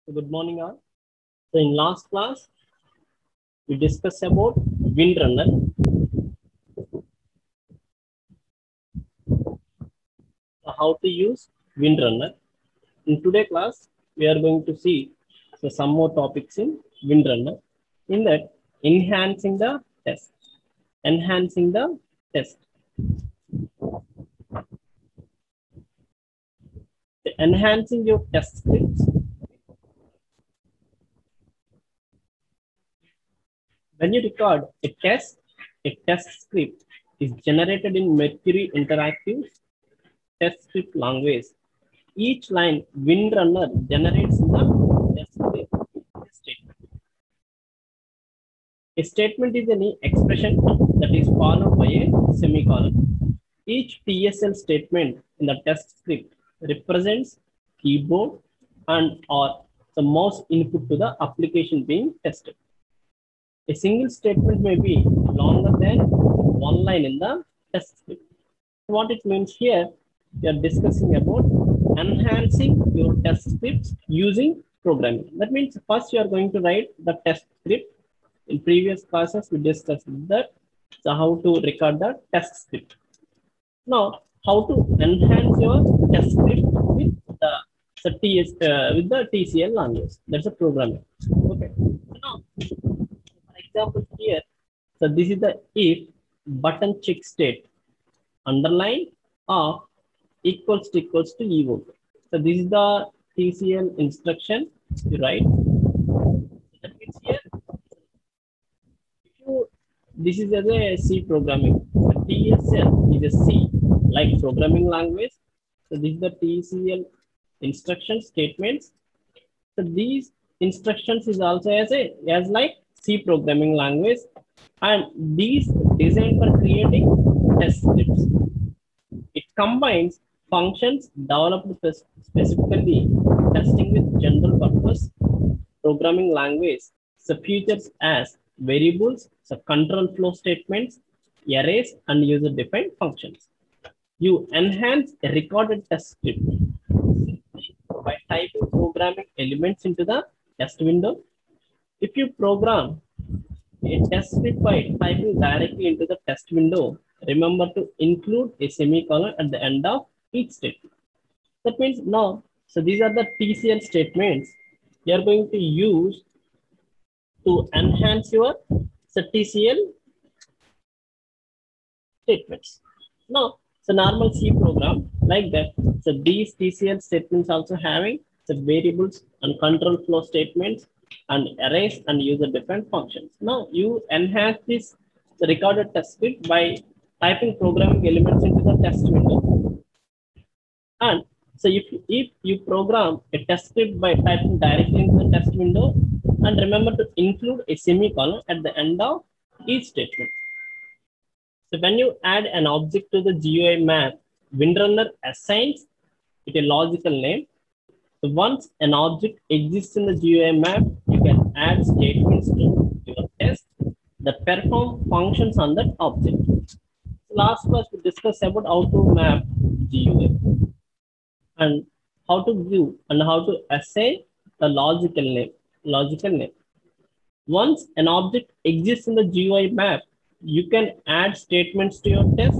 So good morning, all. So in last class, we discussed about Windrunner. So how to use Windrunner. In today's class, we are going to see some more topics in Windrunner. In that, enhancing the test. Enhancing the test. Enhancing your test scripts. When you record a test script is generated in Mercury Interactive test script language. Each line Windrunner generates the test script statement. A statement is any expression that is followed by a semicolon. Each TSL statement in the test script represents keyboard and or the mouse input to the application being tested. A single statement may be longer than one line in the test script. What it means here, we are discussing about enhancing your test scripts using programming. That means first you are going to write the test script. In previous classes, we discussed that. So how to record the test script. Now, how to enhance your test script with the TCL language. That's a programming. Okay. So now, for example here, so this is the if button check state underline of equals to evoke. So this is the TCL instruction you write. That means here, this is as a C programming. So TSL is a C like programming language. So this is the TCL instruction statements. So these instructions is also as like C programming language, and these designed for creating test scripts. It combines functions developed specifically testing with general purpose programming language. So features as variables, so control flow statements, arrays, and user-defined functions. You enhance a recorded test script by typing programming elements into the test window. If you program a test script by typing directly into the test window, remember to include a semicolon at the end of each statement. That means now, so these are the TCL statements you are going to use to enhance your TCL statements. Now, so normal C program like that. So these TCL statements also having the variables and control flow statements and arrays and user-defined functions. Now you enhance this recorded test script by typing programming elements into the test window. And so if you program a test script by typing directly into the test window, and remember to include a semicolon at the end of each statement. So when you add an object to the GUI map, Windrunner assigns it a logical name. So once an object exists in the GUI map, you can add statements to your test that perform functions on that object. So last class we discussed about how to map GUI and how to view and how to assign a logical name. Once an object exists in the GUI map, you can add statements to your test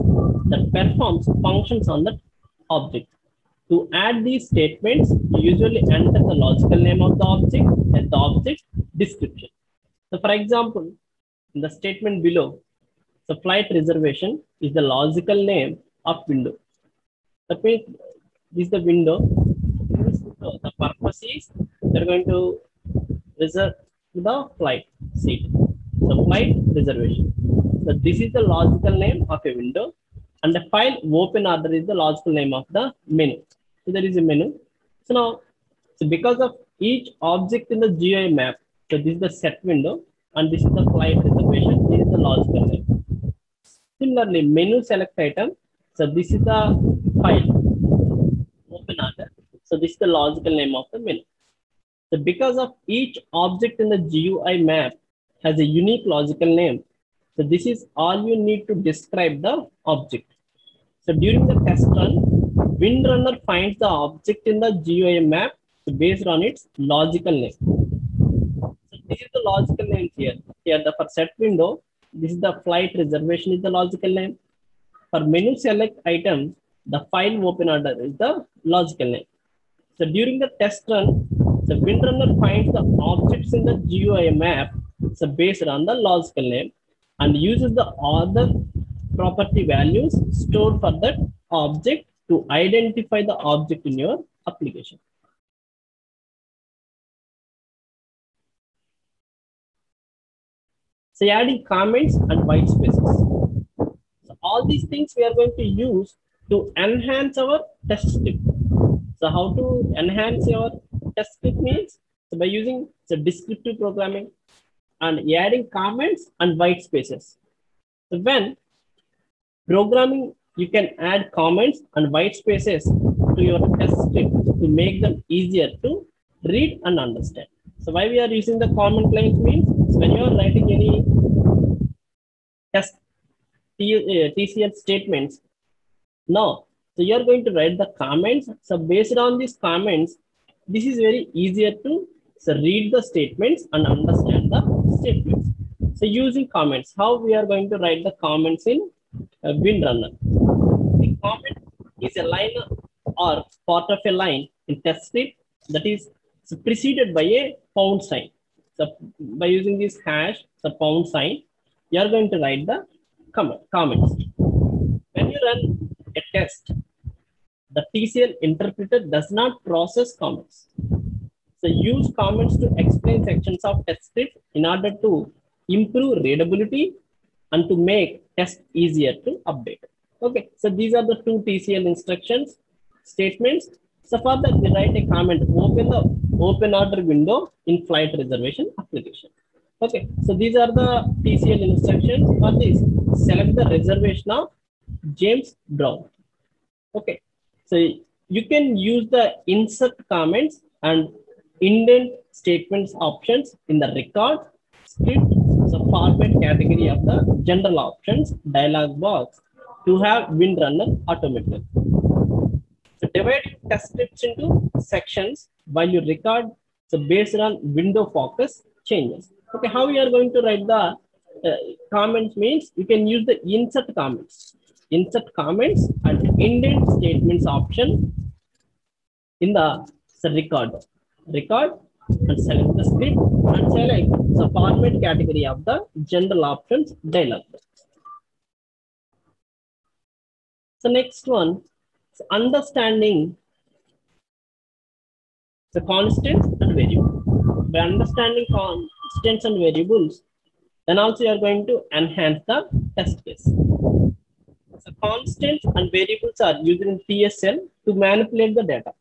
that performs functions on that object. To add these statements, you usually enter the logical name of the object and the object description. So for example, in the statement below, the flight reservation is the logical name of window. That means this is the window. The purpose is they're going to reserve the flight seat. So flight reservation. So this is the logical name of a window, and the file open order is the logical name of the menu. So there is a menu. So now, so because of each object in the GUI map, so this is the set window, and this is the flight reservation. This is the logical name. Similarly, menu select item. So this is the file open order. So this is the logical name of the menu. So because of each object in the GUI map has a unique logical name, so this is all you need to describe the object. So during the test run, Windrunner finds the object in the GUI map so based on its logical name. So this is the logical name here. Here the for set window, this is the flight reservation is the logical name. For menu select items, the file open order is the logical name. So during the test run, the Windrunner finds the objects in the GUI map, so based on the logical name, and uses the other property values stored for that object to identify the object in your application. So adding comments and white spaces. So all these things we are going to use to enhance our test script. So how to enhance your test script means, so by using the descriptive programming and adding comments and white spaces. So when programming, you can add comments and white spaces to your test script to make them easier to read and understand. So why we are using the comment lines means, so when you are writing any test TCL statements, now, so you are going to write the comments. So based on these comments, this is very easier to read the statements and understand the statements. So using comments, how we are going to write the comments in Windrunner. The comment is a line or part of a line in test script that is preceded by a pound sign. So by using this hash, the pound sign, you are going to write the comments. When you run a test, the TCL interpreter does not process comments. So use comments to explain sections of test script in order to improve readability and to make test easier to update. Okay, so these are the two TCL instructions statements. So for that, we write a comment, open the open order window in flight reservation application. Okay, so these are the TCL instructions for this. Select the reservation of James Brown. Okay, so you can use the insert comments and indent statements options in the record, script, so format category of the general options dialog box to have Windrunner automated. So divide test scripts into sections while you record, so based on window focus changes. Okay, how we are going to write the comments means, you can use the insert comments and indent statements option in the record and select the script and select the format category of the general options dialog box. So next one, so understanding the constants and variables. By understanding constants and variables, then also you are going to enhance the test case. So constants and variables are used in TSL to manipulate the data.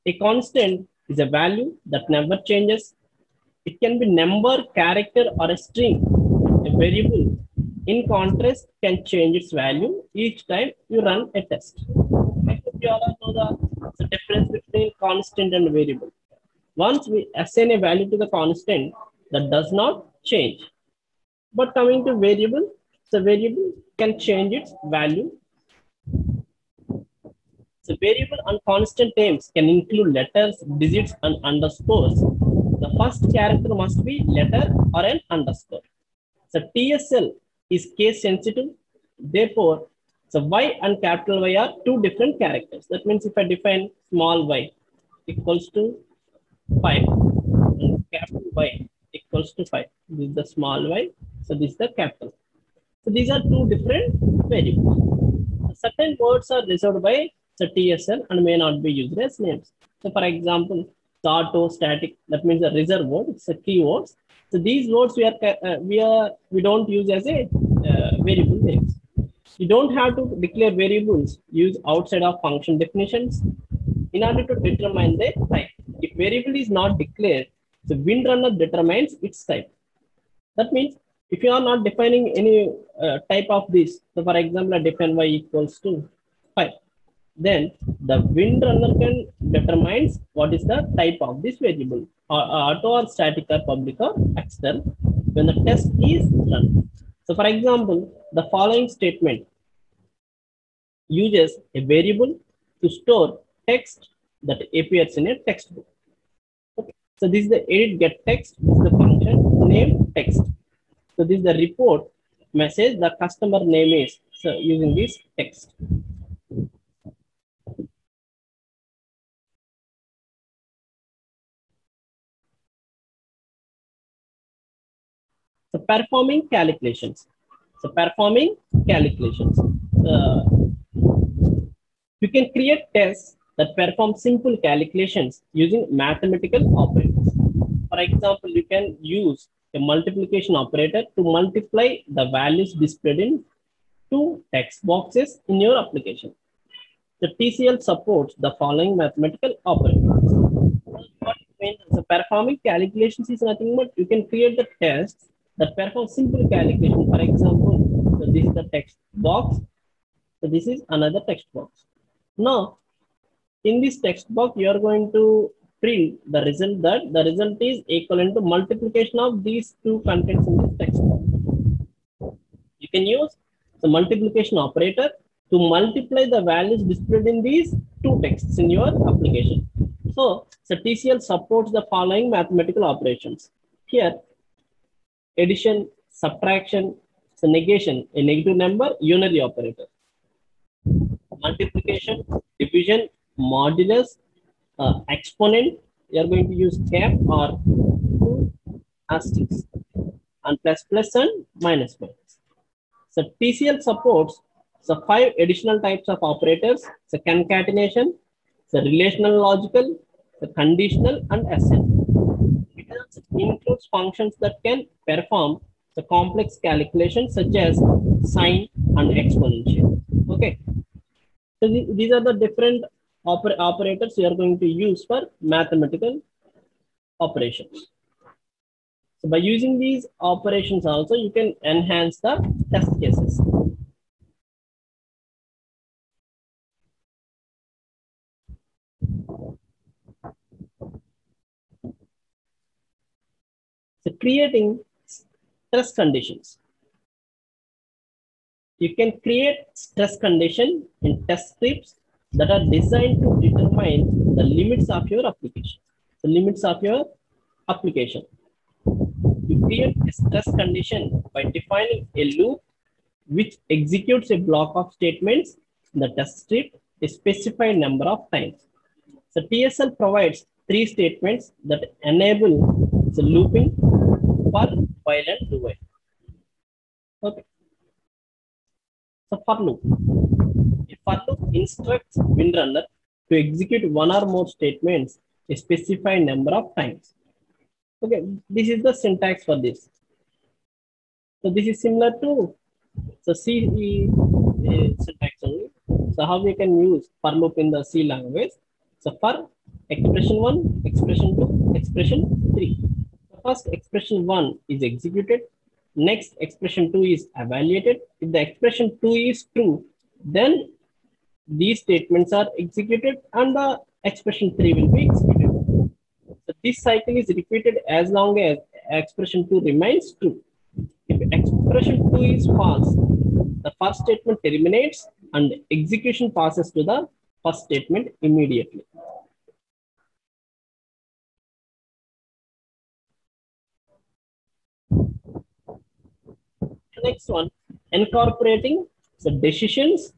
A constant is a value that never changes. It can be number, character, or a string. A variable, in contrast, can change its value each time you run a test. I hope you all know the difference between constant and variable. Once we assign a value to the constant, that does not change. But coming to variable, the variable can change its value. So variable and constant names can include letters, digits, and underscores. The first character must be letter or an underscore. So TSL is case sensitive. Therefore, so Y and capital Y are two different characters. That means if I define small y equals to 5 and capital Y equals to 5. This is the small y. So this is the capital. So these are two different variables. Certain words are reserved by the TSL and may not be used as names. So for example, auto, static, that means a reserved word, it's a keywords. So these words we don't use as a variable names. You don't have to declare variables used outside of function definitions in order to determine the type. If variable is not declared, the Windrunner determines its type. That means if you are not defining any type of this, so for example, I define y equals to 5, then the Windrunner can determines what is the type of this variable, or auto or static or public or external when the test is run. So for example, the following statement uses a variable to store text that appears in a textbook. Okay. So this is the edit get text. This is the function name text. So this is the report message. The customer name is so using this text. So performing calculations. So performing calculations. You can create tests that perform simple calculations using mathematical operators. For example, you can use a multiplication operator to multiply the values displayed in two text boxes in your application. The TCL supports the following mathematical operators. What means the performing calculations is nothing but you can create the tests that perform simple calculation. For example, so this is the text box. So this is another text box. Now, in this text box, you are going to print the result that the result is equivalent to multiplication of these two contents in this text box. You can use the multiplication operator to multiply the values displayed in these two texts in your application. So TCL supports the following mathematical operations. Here, addition, subtraction, so negation, a negative number, unary operator. Multiplication, division, modulus, exponent, you are going to use cap or two asterisks, and plus and minus. So TCL supports the 5 additional types of operators, so concatenation, so relational logical, so conditional, and assembly. It also includes functions that can perform the complex calculations such as sine and exponential. Okay. So these are the different operators you are going to use for mathematical operations. So by using these operations also, you can enhance the test cases. So creating stress conditions. You can create stress condition in test scripts that are designed to determine the limits of your application. The limits of your application. You create a stress condition by defining a loop which executes a block of statements in the test script a specified number of times. So TSL provides 3 statements that enable the looping for while and do while. Okay. So for loop. A for loop instructs Windrunner to execute one or more statements a specified number of times. Okay, this is the syntax for this. So this is similar to C syntax only. So how we can use for loop in the C language? So for expression 1, expression 2, expression 3. The first expression 1 is executed. Next expression 2 is evaluated. If the expression 2 is true, then these statements are executed and the expression 3 will be executed. So this cycle is repeated as long as expression 2 remains true. If expression 2 is false, the first statement terminates and execution passes to the first statement immediately. Next one, incorporating the decisions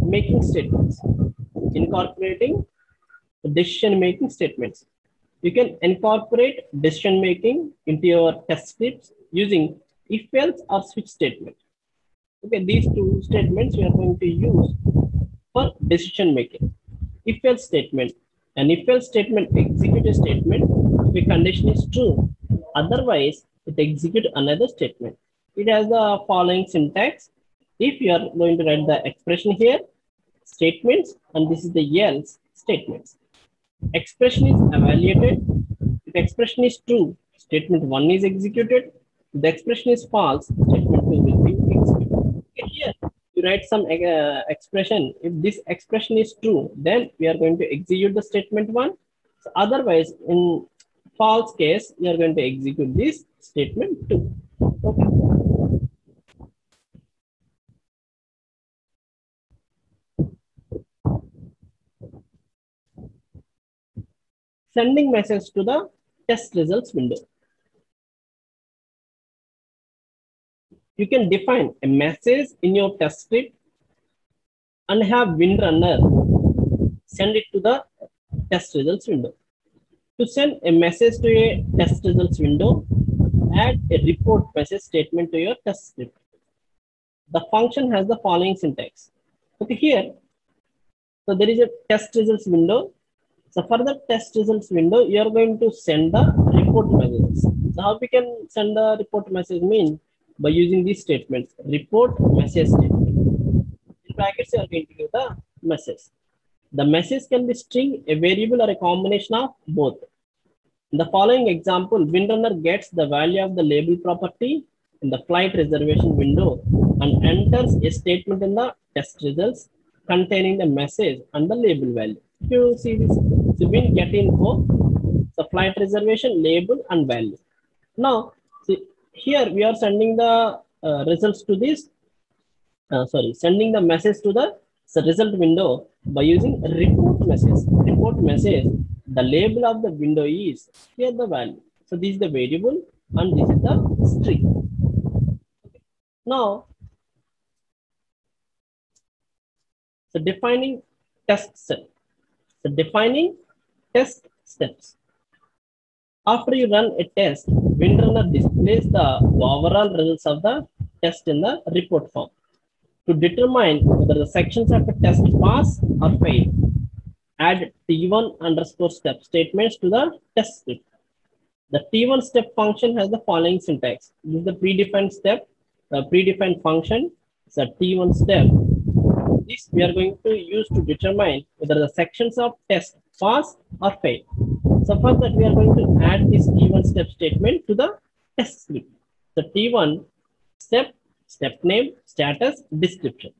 making statements. Incorporating the decision making statements. You can incorporate decision making into your test scripts using if else or switch statement. Okay, these two statements we are going to use for decision making. If else statement, an if else statement execute a statement if a condition is true. Otherwise, it execute another statement. It has the following syntax. If you are going to write the expression here, statements, and this is the else statements. Expression is evaluated. If expression is true, statement 1 is executed. If the expression is false, statement 2 will be executed. Okay, here, you write some expression. If this expression is true, then we are going to execute the statement 1. So otherwise, in false case, you are going to execute this statement 2. Okay. sending message to the test results window. You can define a message in your test script and have Windrunner send it to the test results window. To send a message to a test results window, add a report message statement to your test script. The function has the following syntax. Okay, here, so there is a test results window. So for the test results window, you are going to send the report messages. So how we can send the report message mean? By using these statements, report message statement. In brackets, you are going to give the message. The message can be string, a variable, or a combination of both. In the following example, Windrunner gets the value of the label property in the flight reservation window and enters a statement in the test results containing the message and the label value. If you see this, so Wind get info, the flight reservation, label, and value. Now, see, here we are sending the results to this, sending the message to the result window by using report message. Report message, the label of the window is here the value. So this is the variable and this is the string. Okay. Now, so defining test set. So defining test steps. After you run a test, Windrunner displays the overall results of the test in the report form. To determine whether the sections of a test pass or fail, add T1 underscore step statements to the test script. The T1 step function has the following syntax. This is the predefined step, predefined function. It's a T1 step. This we are going to use to determine whether the sections of test pass or fail. So for that, we are going to add this T1 step statement to the test script. The T1 step, step name, status, description.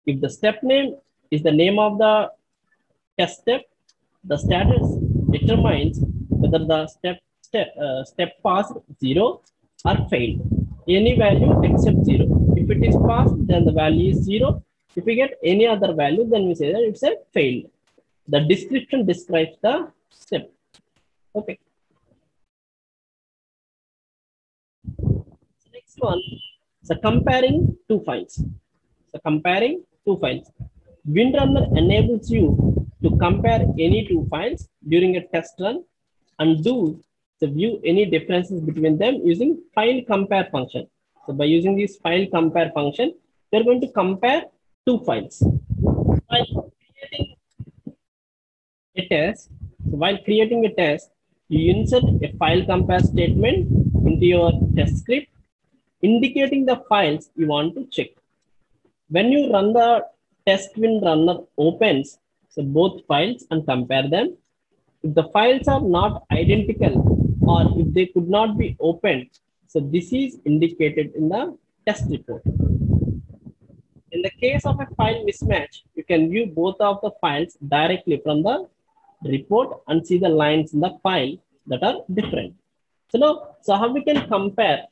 If the step name is the name of the test step, the status determines whether the step passed 0 or failed. Any value except 0. If it is passed, then the value is 0. If we get any other value, then we say that it's a failed. The description describes the step. Okay. So next one, so comparing two files. So comparing two files. Windrunner enables you to compare any two files during a test run and do to view any differences between them using file compare function. So by using this file compare function, we are going to compare two files. While creating a test, you insert a file compare statement into your test script, indicating the files you want to check. When you run the test, Windrunner opens so both files and compare them. If the files are not identical or if they could not be opened, so this is indicated in the test report. In the case of a file mismatch, you can view both of the files directly from the report and see the lines in the file that are different. So now, so how we can compare?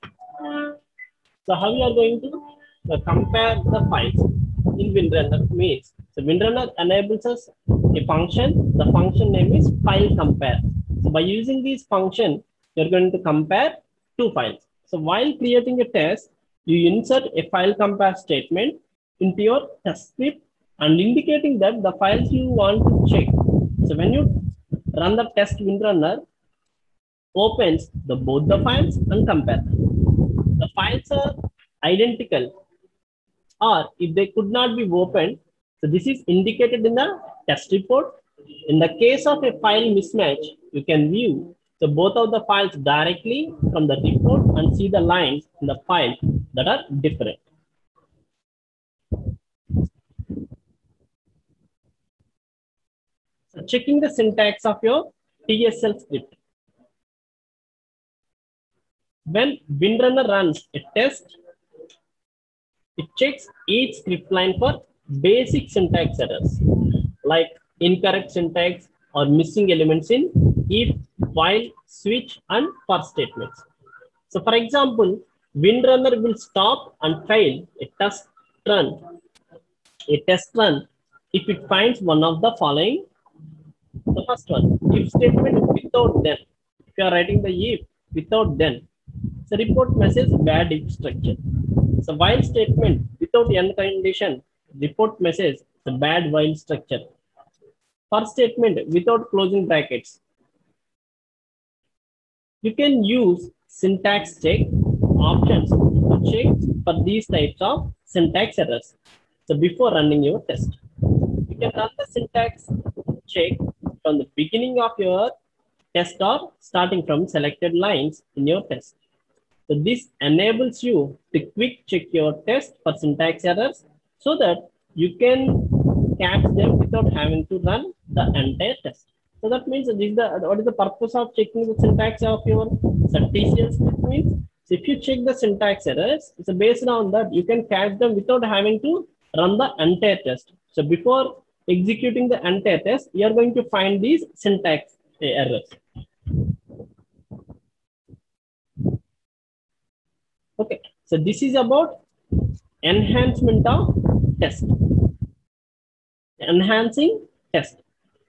So how we are going to compare the files in Windrunner means, so Windrunner enables us a function. The function name is file compare. So by using this function, you're going to compare two files. So while creating a test, you insert a file compare statement into your test script and indicating that the files you want to check. So when you run the test, Windrunner opens both the files and compare them. The files are identical, or if they could not be opened, so this is indicated in the test report. In the case of a file mismatch, you can view both of the files directly from the report and see the lines in the file that are different. So checking the syntax of your TSL script. When Windrunner runs a test, it checks each script line for basic syntax errors like incorrect syntax or missing elements in if, while, switch, and for statements. So for example, Windrunner will stop and fail a test run if it finds one of the following The first one, if statement without then. If you are writing the if without then, so report message bad if structure. So while statement without end condition, report message the bad while structure. For statement without closing brackets, you can use syntax check options to check for these types of syntax errors. So before running your test, you can run the syntax check from the beginning of your test or starting from selected lines in your test. So this enables you to quick check your test for syntax errors so that you can catch them without having to run the entire test. So that means this is what is the purpose of checking the syntax of your TCL script means. So if you check the syntax errors, so based on that you can catch them without having to run the entire test. So before executing the entire test, you are going to find these syntax errors. Okay, so this is about enhancement of test. Enhancing test.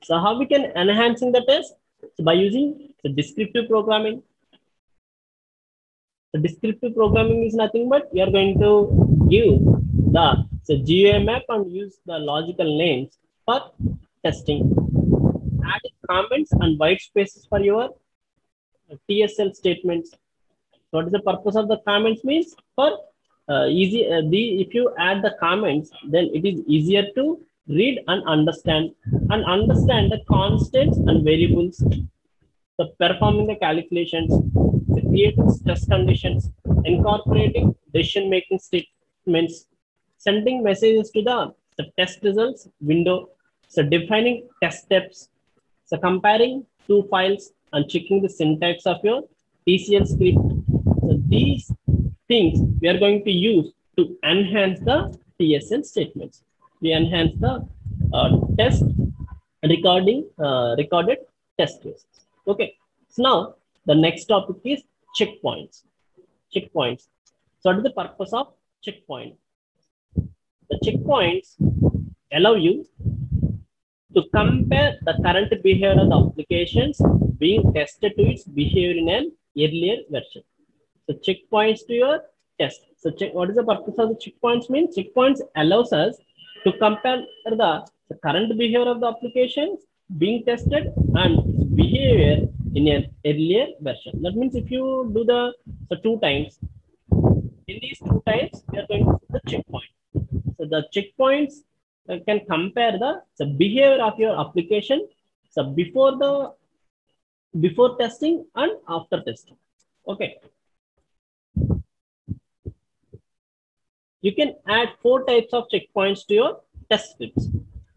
So how we can enhancing the test? So by using the descriptive programming. The descriptive programming is nothing but you are going to give the GUI map and use the logical names for testing. Add comments and white spaces for your TSL statements. What is the purpose of the comments means? For if you add the comments, then it is easier to read and understand the constants and variables, the performing the calculations, the creating stress conditions, incorporating decision-making statements, sending messages to the test results window, so defining test steps, so comparing two files and checking the syntax of your TCL script. So these things we are going to use to enhance the TSL statements. We enhance the test recorded test cases. Okay. So now the next topic is checkpoints. Checkpoints. So what is the purpose of checkpoint? The checkpoints allow you to compare the current behavior of the applications being tested to its behavior in an earlier version. So checkpoints to your test. So what is the purpose of the checkpoints means? Checkpoints allows us to compare the current behavior of the applications being tested and behavior in an earlier version. That means if you do the 2 times, in these 2 times we are going to put the checkpoint. So the checkpoints can compare the behavior of your application, so before testing and after testing. Okay. You can add 4 types of checkpoints to your test scripts.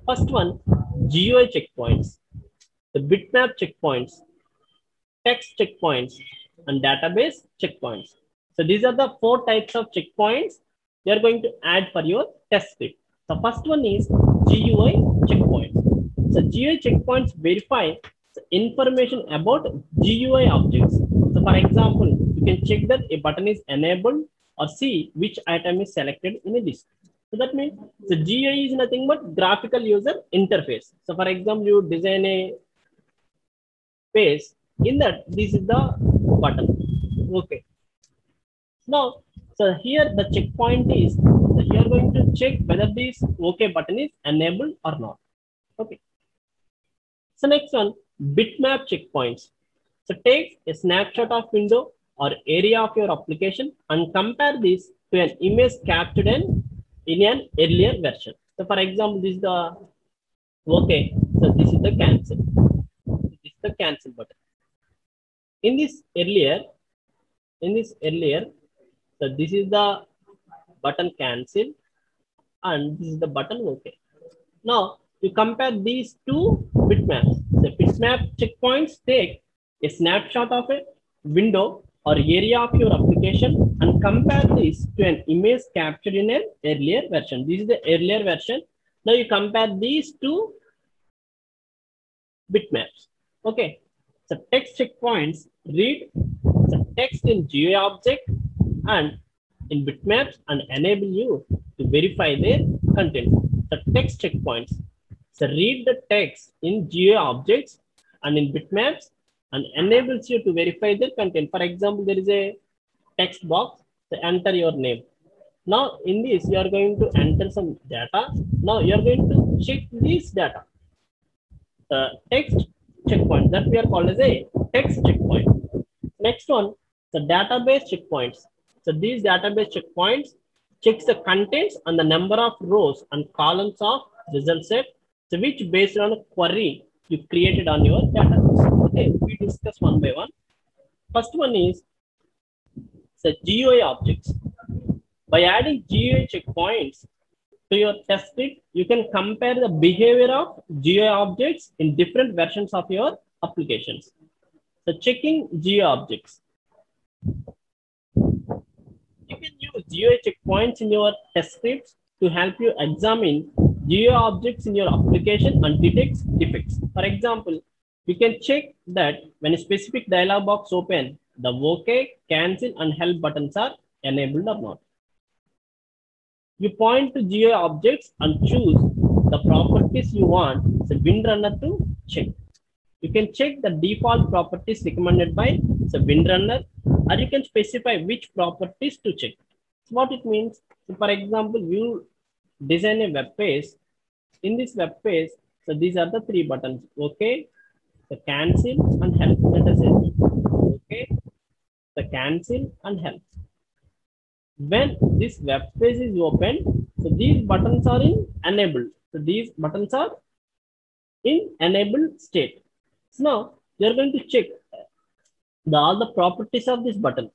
First one, GUI checkpoints, the bitmap checkpoints, text checkpoints, and database checkpoints. So these are the 4 types of checkpoints you are going to add for your test script. The first one is GUI checkpoints. So GUI checkpoints verify the information about GUI objects. So for example, you can check that a button is enabled or see which item is selected in a list. So that means the GUI is nothing but graphical user interface. So for example, you design a page, in that this is the button. Okay. Now, so here the checkpoint is that you are going to check whether this OK button is enabled or not. Okay. So next one, bitmap checkpoints. So take a snapshot of window or area of your application and compare this to an image captured in an earlier version. So for example, this is the OK. So this is the cancel. This is the cancel button. In this earlier, so this is the button cancel and this is the button OK. Now you compare these 2 bitmaps. The bitmap checkpoints take a snapshot of a window or area of your application and compare this to an image captured in an earlier version. This is the earlier version. Now you compare these 2 bitmaps. Okay. So text checkpoints read the text in GUI object and in bitmaps and enable you to verify their content. The text checkpoints So read the text in GUI objects and in bitmaps and enables you to verify the content. For example, there is a text box, so enter your name. Now in this, you are going to enter some data. Now you are going to check this data. The text checkpoint that we are called as a text checkpoint. Next one, the database checkpoints. So these database checkpoints checks the contents and the number of rows and columns of result set, so which based on a query you created on your database. Okay, we discuss one by one. First one is the GUI objects. By adding GUI checkpoints to your test script, you can compare the behavior of GUI objects in different versions of your applications. So checking GUI objects. You can use GUI checkpoints in your test scripts to help you examine GUI objects in your application and detect defects. For example, you can check that when a specific dialog box opens, the OK, cancel, and help buttons are enabled or not. You point to GUI objects and choose the properties you want the Windrunner to check. You can check the default properties recommended by the Windrunner, or you can specify which properties to check. So what it means, so for example, you design a web page. In this web page, so these are the three buttons: OK, the cancel, and help. Let us say OK, the cancel, and help. When this web page is open, so these buttons are in enabled. So these buttons are in enabled state. So now you are going to check all the properties of this button.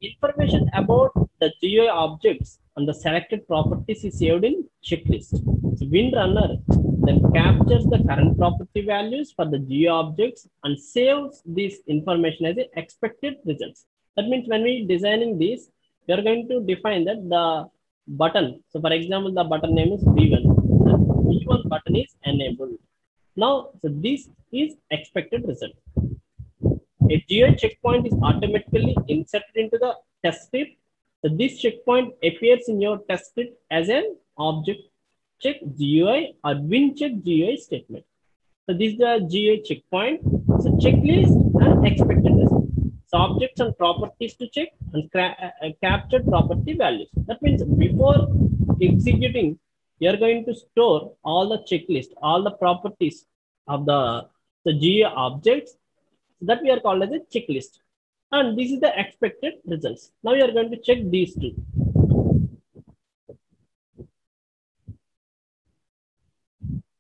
Information about the GUI objects and the selected properties is saved in checklist. So Windrunner then captures the current property values for the GUI objects and saves this information as expected results. That means when we designing this, we are going to define that the button. So for example, the button name is V1. The V1 button is enabled. Now, so this is expected result. A GUI checkpoint is automatically inserted into the test script. So this checkpoint appears in your test script as an object check GUI or win check GUI statement. So this is the GUI checkpoint. So checklist and expected result. So objects and properties to check and captured property values. That means before executing, you are going to store all the checklist, all the properties of the GUI objects that we are called as a checklist. And this is the expected results. Now you are going to check these two.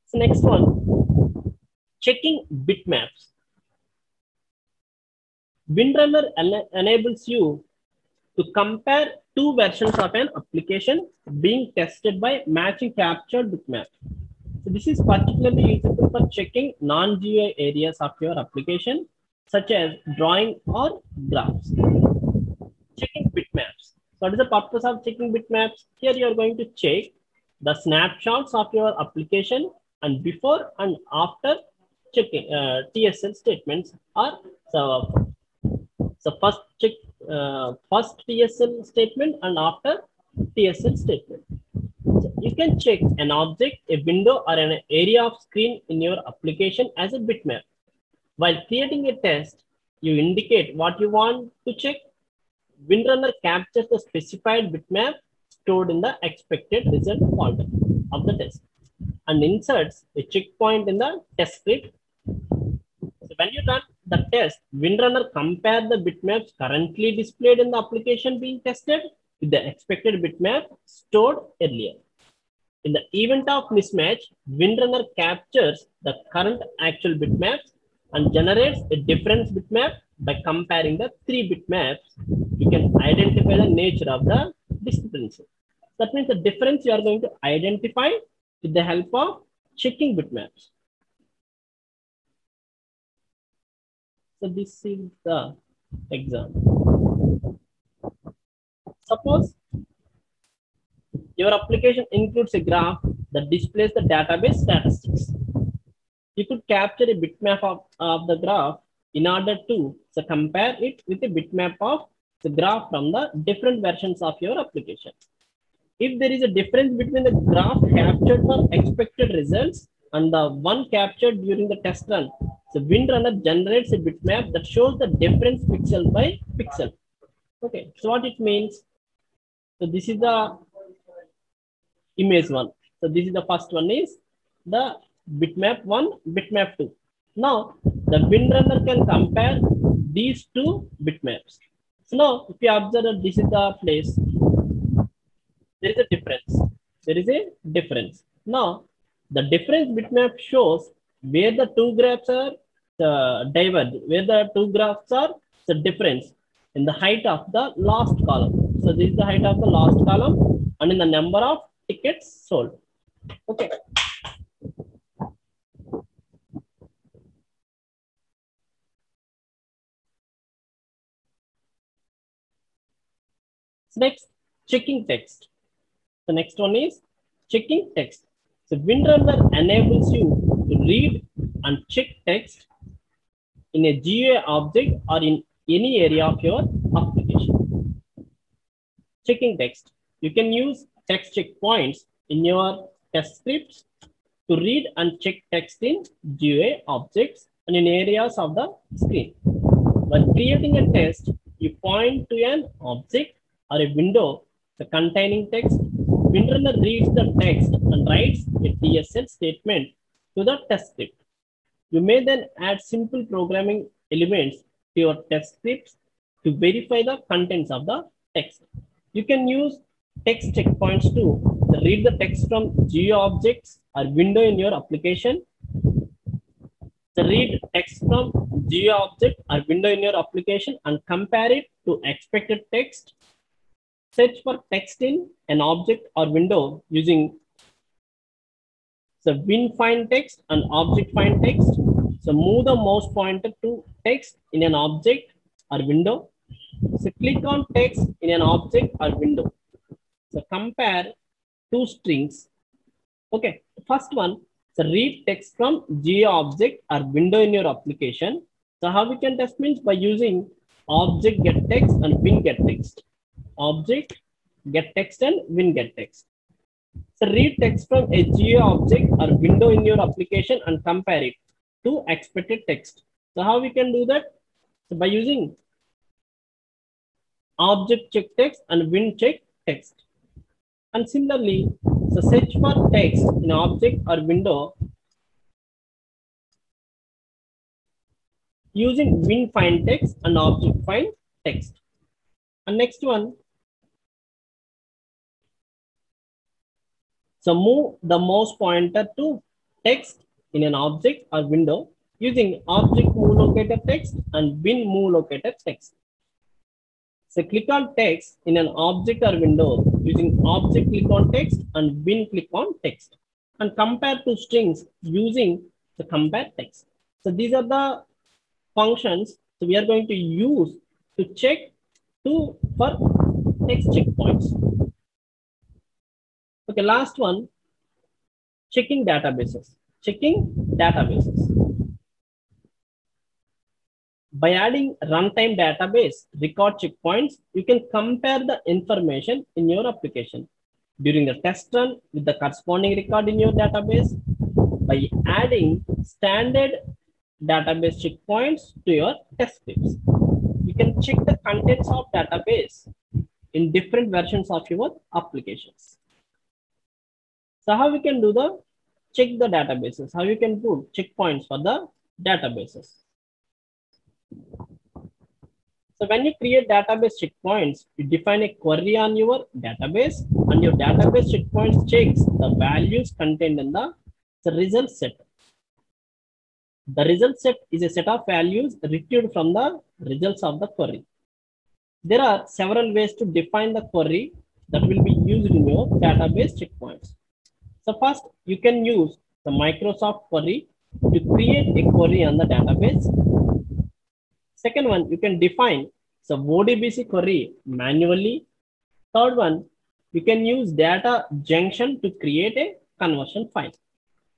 So next one, checking bitmaps. Windrunner enables you to compare two versions of an application being tested by matching captured bitmaps. So this is particularly useful for checking non-GUI areas of your application, such as drawing or graphs. Checking bitmaps. So what is the purpose of checking bitmaps? Here you are going to check the snapshots of your application and before and after checking TSL statements are so first check first TSL statement and after TSL statement. So you can check an object, a window, or an area of screen in your application as a bitmap. While creating a test, you indicate what you want to check. Windrunner captures the specified bitmap stored in the expected result folder of the test and inserts a checkpoint in the test script. So when you run the test, Windrunner compares the bitmaps currently displayed in the application being tested with the expected bitmap stored earlier. In the event of mismatch, Windrunner captures the current actual bitmaps and generates a different bitmap. By comparing the three bitmaps, you can identify the nature of the discrepancy. That means the difference you are going to identify with the help of checking bitmaps. So this is the example. Suppose your application includes a graph that displays the database statistics. You could capture a bitmap of the graph in order to compare it with a bitmap of the graph from the different versions of your application. If there is a difference between the graph captured for expected results and the one captured during the test run, the Windrunner generates a bitmap that shows the difference pixel by pixel. Okay, so what it means? So this is the image one. So this is the first one is the bitmap 1, bitmap 2. Now the Windrunner can compare these two bitmaps. So now if you observe that this is the place, there is a difference. There is a difference. Now the difference bitmap shows where the two graphs are diverged, where the two graphs are the difference in the height of the last column. So this is the height of the last column and in the number of tickets sold. Okay. Next, checking text. The next one is checking text. So Windrunner enables you to read and check text in a GUI object or in any area of your application. Checking text. You can use text checkpoints in your test scripts to read and check text in GUI objects and in areas of the screen. When creating a test, you point to an object or a window containing text. Windrunner reads the text and writes a TSL statement to the test script. You may then add simple programming elements to your test scripts to verify the contents of the text. You can use text checkpoints to read the text from GUI objects or window in your application. So read text from GUI object or window in your application and compare it to expected text. Search for text in an object or window using the win find text and object find text. So move the mouse pointer to text in an object or window. So click on text in an object or window. So compare two strings. Okay, first one, so read text from GUI object or window in your application. So how we can test means by using object get text and win get text. Object get text and win get text. So read text from a GUI object or window in your application and compare it to expected text. So how we can do that? So by using object check text and win check text. And similarly, so search for text in object or window using win find text and object find text. And next one, so move the mouse pointer to text in an object or window using object move locator text and win move locator text. So click on text in an object or window using object click on text and win click on text and compare two strings using the compare text. So these are the functions so we are going to use to check for text checkpoints. Okay, last one, checking databases. Checking databases. By adding runtime database record checkpoints, you can compare the information in your application during the test run with the corresponding record in your database. By adding standard database checkpoints to your test scripts, you can check the contents of database in different versions of your applications. So how we can do the check the databases? How you can put checkpoints for the databases? So when you create database checkpoints, you define a query on your database and your database checkpoints checks the values contained in the result set. The result set is a set of values retrieved from the results of the query. There are several ways to define the query that will be used in your database checkpoints. So first, you can use the Microsoft query to create a query on the database. Second one, you can define the ODBC query manually. Third one, you can use data junction to create a conversion file.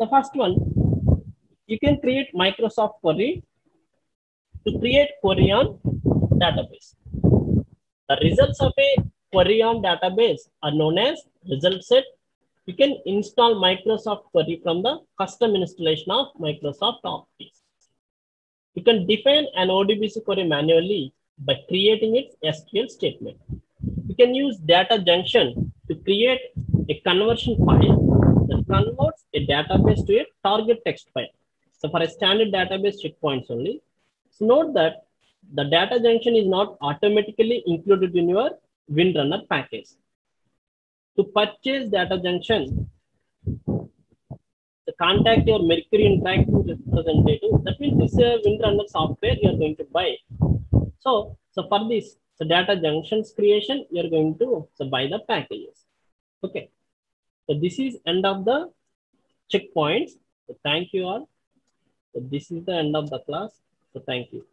The first one, you can create Microsoft query to create query on database. The results of a query on database are known as result set. You can install Microsoft Query from the custom installation of Microsoft Office. You can define an ODBC query manually by creating its SQL statement. You can use data junction to create a conversion file that converts a database to a target text file. So for a standard database checkpoints only. So note that the data junction is not automatically included in your WinRunner package. To purchase data junction, contact your Mercury Interactive representative. That means this WinRunner software you are going to buy. So for this, data junctions creation, you are going to buy the packages. Okay. So this is end of the checkpoints. So thank you all. So this is the end of the class. So thank you.